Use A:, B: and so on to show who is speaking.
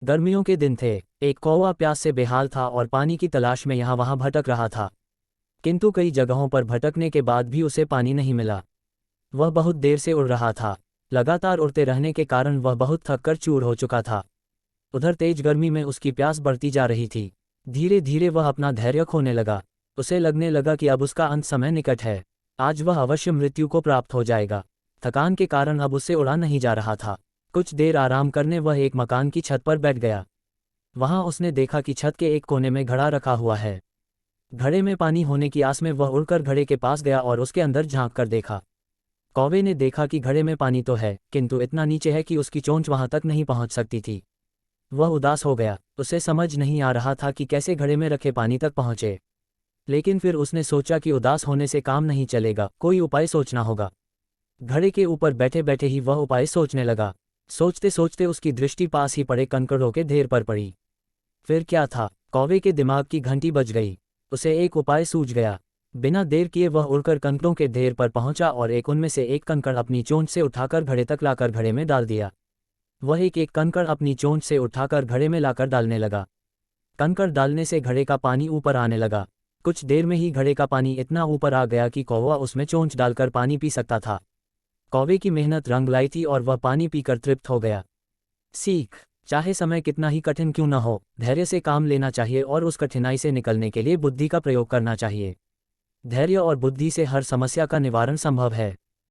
A: गर्मियों के दिन थे। एक कौवा प्यास से बेहाल था और पानी की तलाश में यहाँ वहाँ भटक रहा था। किंतु कई जगहों पर भटकने के बाद भी उसे पानी नहीं मिला। वह बहुत देर से उड़ रहा था। लगातार उड़ते रहने के कारण वह बहुत थक कर चूर हो चुका था। उधर तेज गर्मी में उसकी प्यास बढ़ती जा रही थी। धीरे धीरे वह अपना धैर्य खोने लगा। उसे लगने लगा कि अब उसका अंत समय निकट है। आज वह अवश्य मृत्यु को प्राप्त हो जाएगा। थकान के कारण अब उससे उड़ा नहीं जा रहा था। कुछ देर आराम करने वह एक मकान की छत पर बैठ गया। वहां उसने देखा कि छत के एक कोने में घड़ा रखा हुआ है। घड़े में पानी होने की आस में वह उड़कर घड़े के पास गया और उसके अंदर झांक कर देखा। कौवे ने देखा कि घड़े में पानी तो है, किंतु इतना नीचे है कि उसकी चोंच वहां तक नहीं पहुंच सकती थी। वह उदास हो गया। उसे समझ नहीं आ रहा था कि कैसे घड़े में रखे पानी तक पहुंचे। लेकिन फिर उसने सोचा कि उदास होने से काम नहीं चलेगा, कोई उपाय सोचना होगा। घड़े के ऊपर बैठे बैठे ही वह उपाय सोचने लगा। सोचते सोचते उसकी दृष्टि पास ही पड़े कंकड़ों के ढेर पर पड़ी। फिर क्या था, कौवे के दिमाग की घंटी बज गई। उसे एक उपाय सूझ गया। बिना देर किए वह उड़कर कंकड़ों के ढेर पर पहुंचा और उनमें से एक कंकड़ अपनी चोंच से उठाकर घड़े तक लाकर घड़े में डाल दिया। वह एक एक कंकड़ अपनी चोंच से उठाकर घड़े में लाकर डालने लगा। कंकड़ डालने से घड़े का पानी ऊपर आने लगा। कुछ देर में ही घड़े का पानी इतना ऊपर आ गया कि कौवा उसमें चोंच डालकर पानी पी सकता था। कौवे की मेहनत रंग लाई थी और वह पानी पीकर तृप्त हो गया। सीख, चाहे समय कितना ही कठिन क्यों न हो, धैर्य से काम लेना चाहिए और उस कठिनाई से निकलने के लिए बुद्धि का प्रयोग करना चाहिए। धैर्य और बुद्धि से हर समस्या का निवारण संभव है।